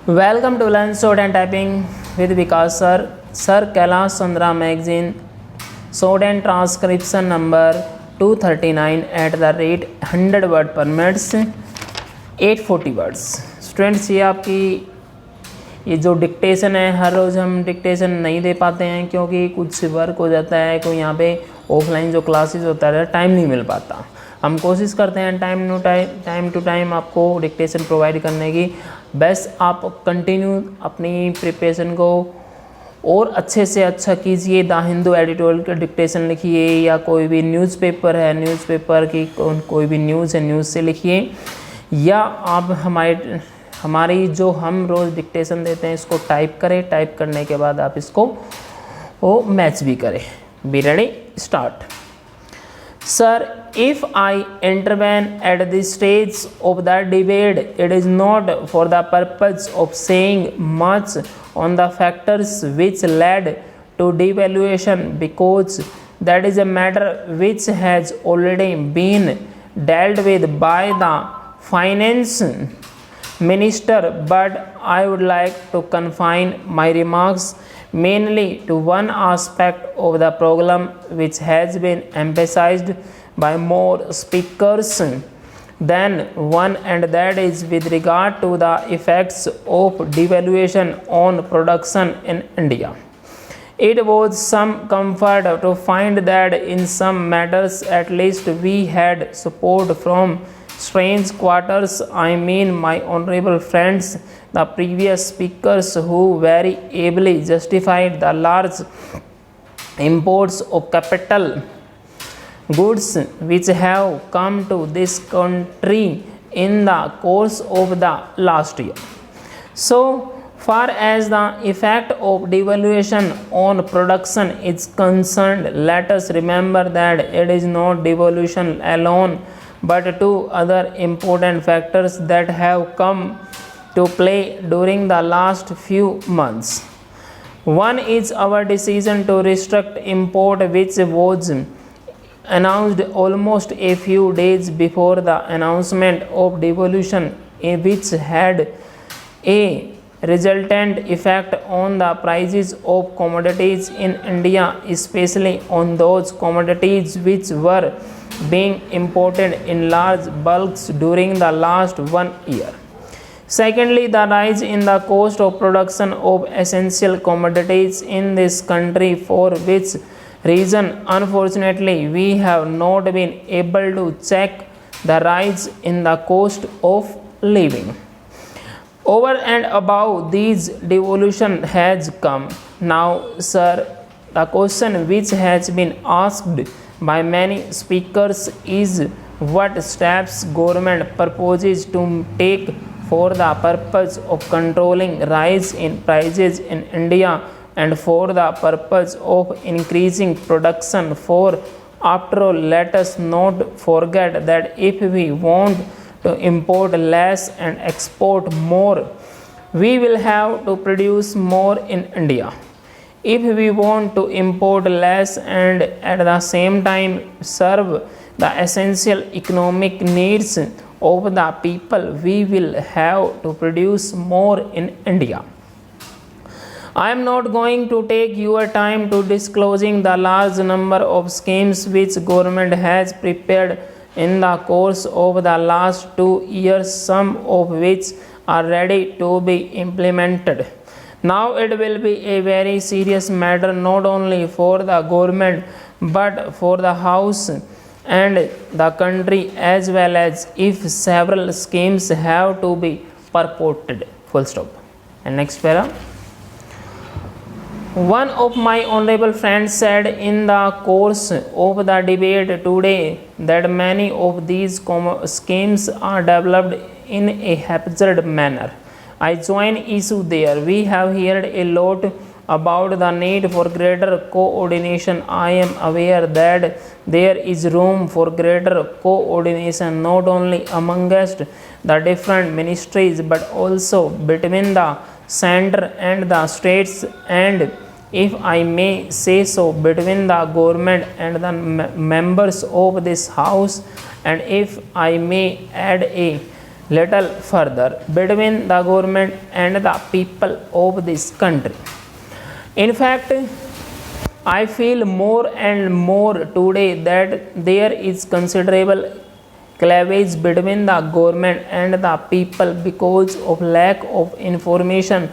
Welcome to Learn Short and Typing with VIKAS Sir. Sir, Kailash Chandra magazine, short and transcription number 239 at the rate 100 word per minute, 840 words. Students, ये आपकी ये जो dictation है, हर रोज़ हम dictation नहीं दे पाते हैं क्योंकि कुछ वर्क हो जाता है, कोई यहाँ पे ऑफलाइन जो क्लासेस होता है टाइम नहीं मिल पाता। हम कोशिश करते हैं टाइम टू टाइम आपको डिक्टेशन प्रोवाइड करने की। बस आप कंटिन्यू अपनी प्रिपरेशन को और अच्छे से अच्छा कीजिए। द हिंदू एडिटोरियल का डिक्टेशन लिखिए या कोई भी न्यूज़पेपर है, न्यूज़पेपर की कोई भी न्यूज़ है, न्यूज़ से लिखिए, या आप हमारी जो हम रोज़ डिक्टेशन देते हैं इसको टाइप करें। टाइप करने के बाद आप इसको मैच भी करें। Be ready, start. Sir, if I intervene at this stage of the debate, it is not for the purpose of saying much on the factors which led to devaluation, because that is a matter which has already been dealt with by the finance minister, but I would like to confine my remarks mainly to one aspect of the problem which has been emphasized by more speakers than one, and that is with regard to the effects of devaluation on production in India. It was some comfort to find that in some matters at least we had support from strange quarters. I mean my honorable friends, the previous speakers, who very ably justified the large imports of capital goods which have come to this country in the course of the last year. So far as the effect of devaluation on production is concerned, let us remember that it is not devaluation alone, but two other important factors that have come to play during the last few months. One is our decision to restrict import, which was announced almost a few days before the announcement of devaluation, which had a resultant effect on the prices of commodities in India, especially on those commodities which were being imported in large bulks during the last 1 year. Secondly, the rise in the cost of production of essential commodities in this country, for which reason unfortunately we have not been able to check the rise in the cost of living. Over and above these, devaluation has come. Now, sir, the question which has been asked by many speakers is what steps government proposes to take for the purpose of controlling rise in prices in India and for the purpose of increasing production. For after all, let us not forget that if we want to import less and export more, we will have to produce more in India. If we want to import less and at the same time serve the essential economic needs of the people, we will have to produce more in India. I am not going to take your time to disclosing the large number of schemes which government has prepared in the course of the last 2 years, some of which are ready to be implemented. Now it will be a very serious matter not only for the government but for the House and the country as well, as if several schemes have to be purported. Full stop. And next para. One of my honorable friends said in the course of the debate today that many of these schemes are developed in a haphazard manner. I join issue there. We have heard a lot about the need for greater coordination. I am aware that there is room for greater coordination not only amongst the different ministries but also between the center and the states, and if I may say so, between the government and the members of this house, and if I may add, a little further between the government and the people of this country. In fact, I feel more and more today that there is considerable cleavage between the government and the people because of lack of information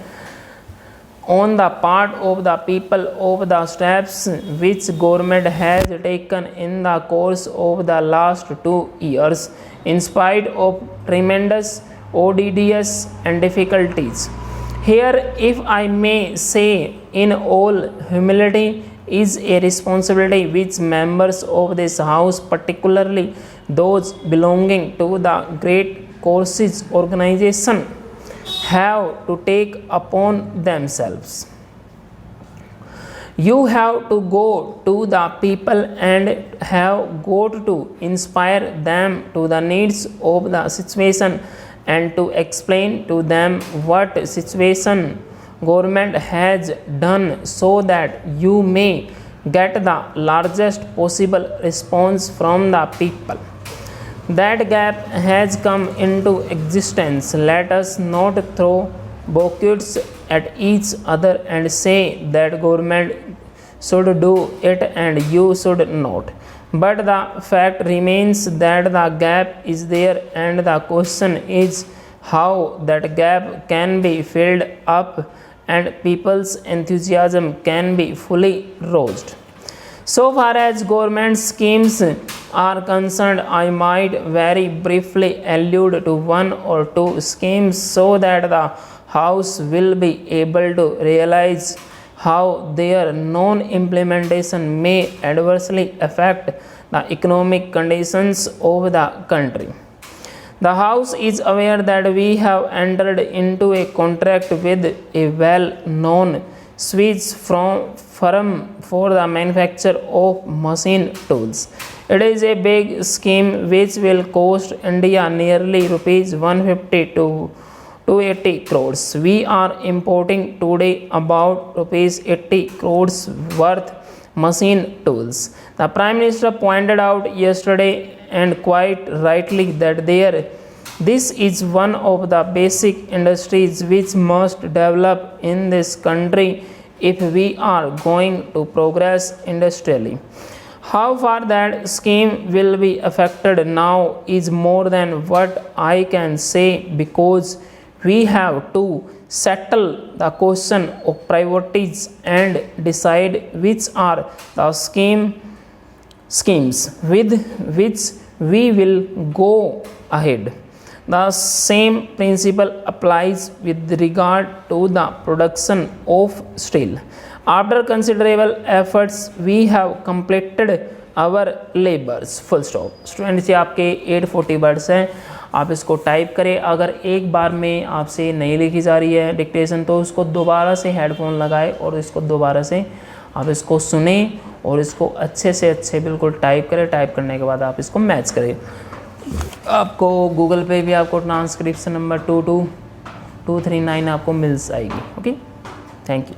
on the part of the people of the steps which government has taken in the course of the last 2 years in spite of tremendous odds and difficulties. Here, if I may say in all humility, is a responsibility which members of this house, particularly those belonging to the great courses organization, have to take upon themselves. You have to go to the people and have got to inspire them to the needs of the situation and to explain to them what situation government has done so that you may get the largest possible response from the people. That gap has come into existence. Let us not throw bouquets at each other and say that government should do it and you should not. But the fact remains that the gap is there, and the question is how that gap can be filled up and people's enthusiasm can be fully roused. So far as government schemes are concerned, I might very briefly allude to one or two schemes so that the House will be able to realize how their non-implementation may adversely affect the economic conditions of the country. The House is aware that we have entered into a contract with a well-known Swiss firm for the manufacture of machine tools. It is a big scheme which will cost India nearly rupees 150 to 280 crores. We are importing today about rupees 80 crores worth machine tools. The Prime Minister pointed out yesterday, and quite rightly, that this is one of the basic industries which must develop in this country if we are going to progress industrially. How far that scheme will be affected now is more than what I can say, because we have to settle the question of priorities and decide which are the schemes with which we will go ahead. The same principle applies with regard to the production of steel. After considerable efforts, we have completed our labors. Full stop. Students, ये आपके 840 words हैं, आप इसको type करें. अगर एक बार में आपसे नहीं लिखी जा रही है डिक्टेशन, तो उसको दोबारा से हेडफोन लगाए और इसको दोबारा से आप इसको सुने और इसको अच्छे से अच्छे बिल्कुल टाइप करें. टाइप करने के बाद आप इसको मैच करें. आपको गूगल पे भी आपको ट्रांसक्रिप्शन नंबर 22239 आपको मिल जाएगी. Okay, thank you.